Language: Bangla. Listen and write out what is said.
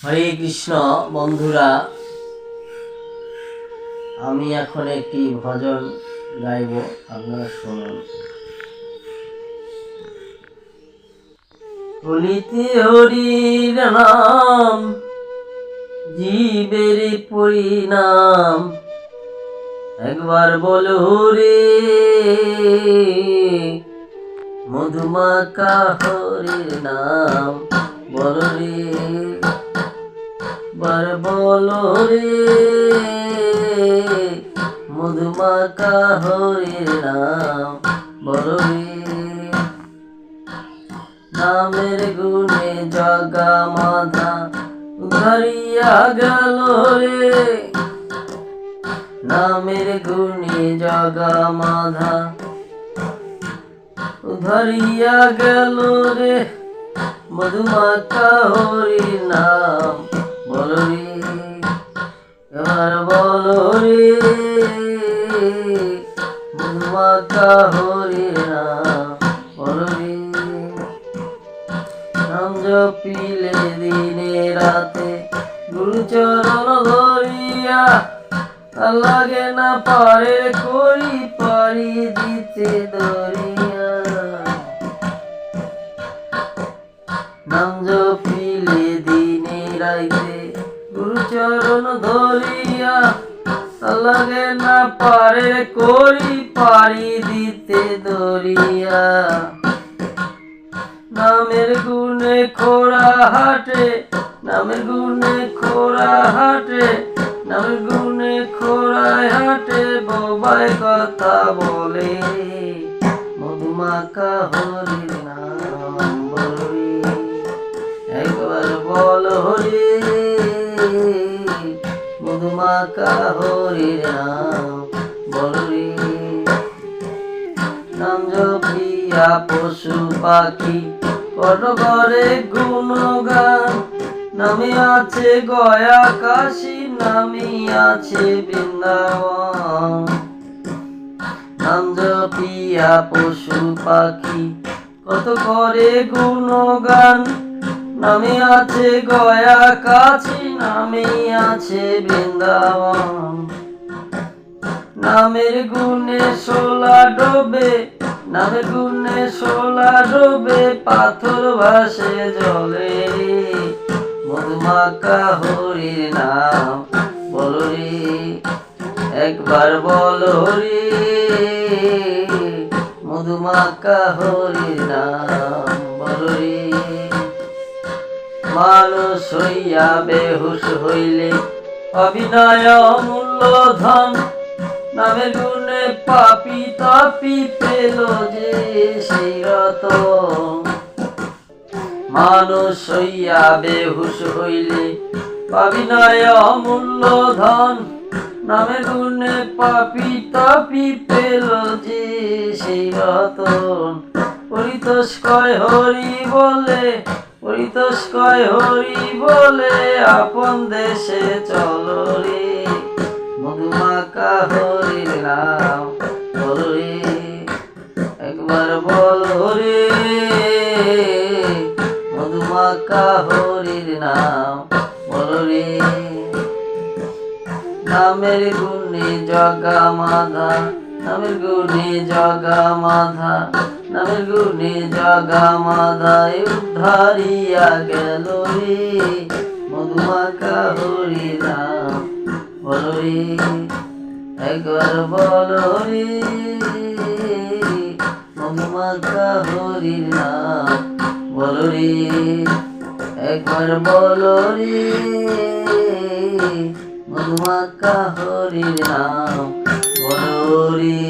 হরে কৃষ্ণ বন্ধুরা, আমি এখন একটি ভজন গাইব, আপনারা শুনুন। বলিতে হরির নাম, জীবের পরিণাম, একবার বলো রে মধুমাখা হরির নাম, বলো রে বার বলো রে মধুমাখা হরির নাম, বলো রে। নামের গুণে জগা মাধা ধরিয়া গেল রে, নামের গুণে জগা মাধা ধরিয়া গেল রে, মধুমাখা হরির নাম, বলো রে এবার বলো রে মধুমাখা হরির নাম, বলো রে। নাম জপিলে দিনে রাতে গুরুচরণ ধরিয়া, লাগে না পারে করি পারি দিতে ধরিয়া। নাম জপিলে দিনে রাইতে গুরুচরণ ধরিয়া, লাগে না পারে করি পারি দিতে ধরিয়া। নামের গুণে খোরা হাটে, নামের গুণে খোরা হাটে, নামের গুণে খোরায় হাটে, বাবাই কথা বলে মধুমাখা হরির নাম, বলো রে একবার বলো রে মধুমাখা হরির নাম, বলো রে। নাম জপিয়া পশু পাখি কত করে গুণগান, নামে আছে গয়া কাশী, নামে আছে বৃন্দাবন। নাম জপিয়া পশু পাখি কত করে গুণগান, নামে আছে গয়া কাশী, নামে আছে বৃন্দাবন। নামের গুণে শোলা ডোবে, নামের গুণে শোলা ডোবে, পাথর ভাসে জলে রে মধুমাখা হরির নাম, বলো রে একবার বলো রে মধুমাখা হরির নাম, বলো রে। মানুষ হইয়া বেহুশ হইলে অবিনয় অমূল্য ধন, নামের গুণে পাপি তাপি পেল যে সেই রতন। মানুষ হইয়া বেহুশ হইলে অবিনয় অমূল্য ধন, নামের গুণে পাপি তাপি পেল যে সেই রতন। পরিতোষ কয় হরি বলে, পরিতোষ কয় হরি বলে, আপন দেশে চলো রে মধুমাখা হরির নাম, বলো রে একবার বলো রে মধুমাখা হরির নাম, বলো রে। নামের গুণে জগা মাধা, নামের গুণে জগা মাধা, নামের গুণে জগা মাধা উদ্ধারিয়া গেল রে মধুমাখা হরির নাম, বলো রে একবার বলো রে মধুমাখা হরির নাম, বলো রে একবার বলো রে মধুমাখা হরির নাম, বলো রে।